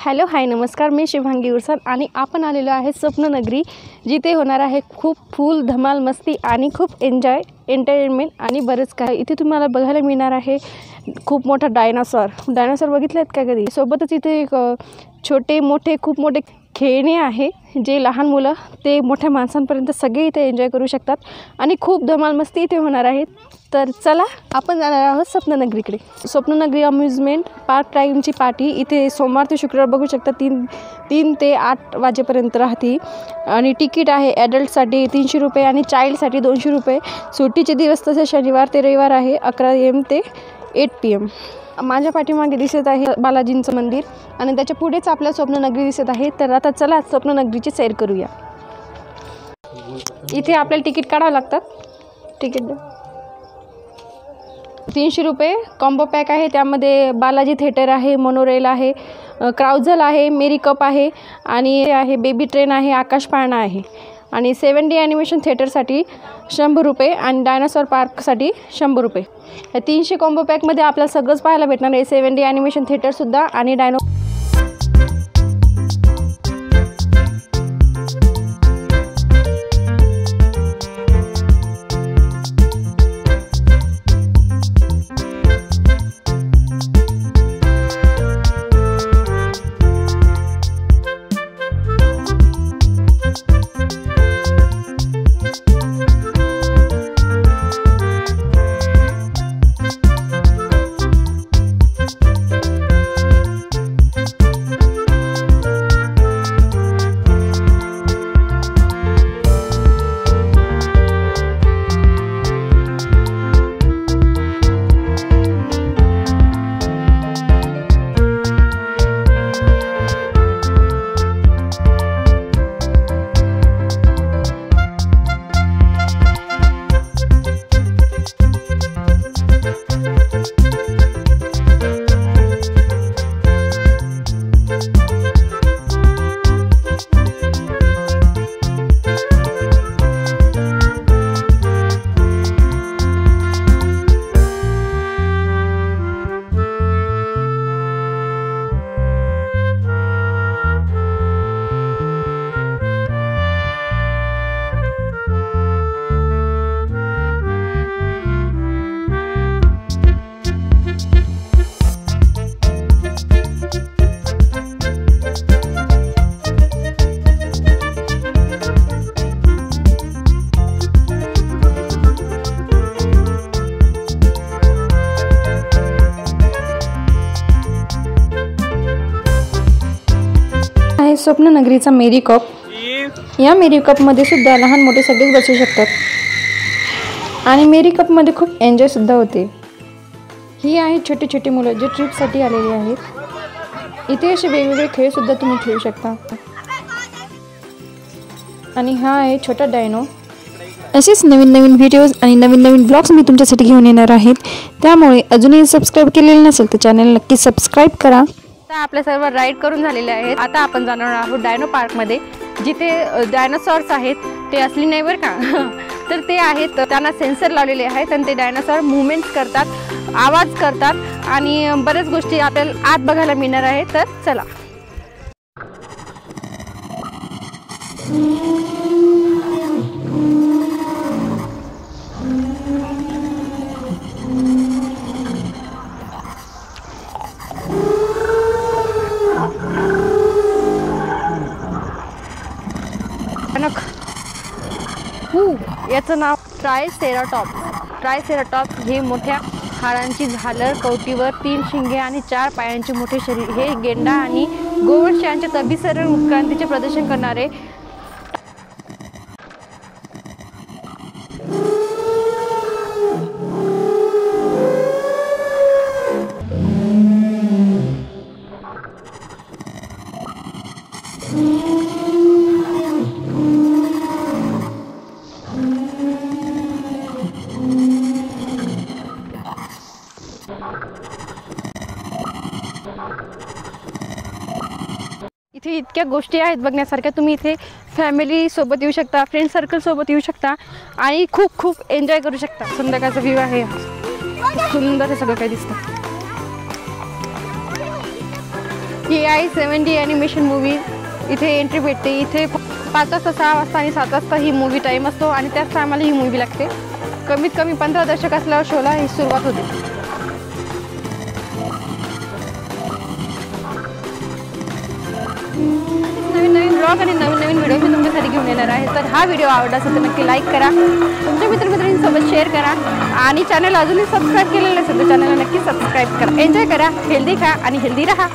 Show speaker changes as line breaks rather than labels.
Hello hi नमस्कार, मी शिवांगी उरसाल आणि आपण आलेलो आहे स्वप्ननगरी, जिथे होणार आहे खूप फुल धमाल मस्ती आणि खूप एंटरटेनमेंट आणि बरंच काही। इथे तुम्हाला बघायला मिळणार आहे खूप मोठा डायनासॉर बघितले आहेत का कधी? सोबतच इथे एक छोटे मोठे खूप मोठे खेळणे आहे, जे लहान मुलं ते मोठ्या माणसांपर्यंत सगळे इथे एन्जॉय करू शकतात आणि खूप धमाल मस्ती इथे होणार आहे। तर चला आपण जाणार आहोत स्वप्ननगरीकडे। स्वप्ननगरी अम्युजमेंट पार्क टाईमची पार्टी इथे सोमवार ते शुक्रवार बघू शकता 3 ते 8 वाजेपर्यंत राहते आणि तिकीट आहे ॲडल्टसाठी 300 रुपये आणि चाइल्डसाठी 200 रुपये। सुट्टीचे दिवस तसे शनिवार ते रविवार आहे 11 AM ते 8 PM। माझ्या पाठीमागे दिसत आहे बालाजींचं मंदिर आणि त्याच्या पुढेच आपल्या स्वप्ननगरी दिसत आहे। तर आता चला स्वप्ननगरीची सैर करूया। इथे आपल्याला तिकीट काढावं लागतात। तिकीट 300 रुपये कॉम्बो पॅक आहे, त्यामध्ये बालाजी थिएटर आहे, मोनोरेल आहे, क्राउझल आहे, मेरी कप आहे आणि आहे बेबी ट्रेन आहे, आकाश पाळणा आहे आणि 7D ॲनिमेशन थिएटरसाठी 100 रुपये आणि डायनासॉर पार्कसाठी 100 रुपये। या 300 कॉम्बो पॅकमध्ये आपल्याला सगळंच पाहायला भेटणार आहे, 7D ॲनिमेशन थिएटरसुद्धा आणि डायनो। स्वप्ननगरीचा मेरी कप। या मेरी कपमध्ये सुद्धा लहान मोठे सगळेच बसू शकतात आणि मेरी कपमध्ये खूप एन्जॉय सुद्धा होते। ही आहे छोटी छोटी मुलं जे ट्रिपसाठी आलेली आहेत। इथे असे वेगवेगळे खेळ सुद्धा तुम्ही खेळू शकता आणि हा आहे छोटा डायनो। असेच नवीन नवीन व्हिडिओज आणि नवीन नवीन ब्लॉग्स मी तुमच्यासाठी घेऊन येणार आहेत, त्यामुळे अजूनही सबस्क्राईब केलेलं नसेल तर चॅनल नक्की सबस्क्राईब करा। आता आपल्या सर्व राईड करून झालेले आहेत। आता आपण जाणार आहोत डायनो पार्कमध्ये, जिथे डायनासॉर्स आहेत ते असली नाही बरं का तर ते आहेत, त्यांना सेन्सर लावलेले आहेत आणि ते डायनासॉर मुवमेंट्स करतात, आवाज करतात आणि बऱ्याच गोष्टी आपल्याला आत बघायला मिळणार आहेत। तर चला याचं नाव ट्रायसेराटॉप्स हे मोठ्या हाडांची झालर, कवटीवर 3 शिंगे आणि 4 पायांचे मोठे शरीर, हे गेंडा आणि गोवंश यांच्या अभिसरण उत्क्रांतीचे प्रदर्शन करणारे इथे इतक्या गोष्टी आहेत बघण्यासारख्या। तुम्ही इथे फॅमिली सोबत येऊ शकता, फ्रेंड सर्कल सोबत येऊ शकता आणि खूप खूप एन्जॉय करू शकता। संध्याकाळचा व्ह्यू आहे, सुंदर हे सगळं काही दिसतं। ही आहे 7D ॲनिमेशन मूवी. इथे एंट्री भेटते. इथे 5 वाजता, 6 वाजता आणि 7 वाजता ही मूवी टाईम असतो आणि त्याच टायमाला ही मूवी लागते. कमीत कमी 15 दशक असल्यावर शोला ही सुरुवात होते. नवीन नवीन ब्लॉग आणि नवीन नवीन व्हिडिओ मी तुमच्यासाठी घेऊन येणार आहे. तर हा व्हिडिओ आवडला असेल तर नक्की लाईक करा, तुमच्या मित्रमैत्रिणींसोबत शेअर करा आणि चॅनल अजूनही सबस्क्राईब केलेलं असेल तर चॅनलला नक्की सबस्क्राईब करा. एन्जॉय करा, हेल्दी खा आणि हेल्दी राहा.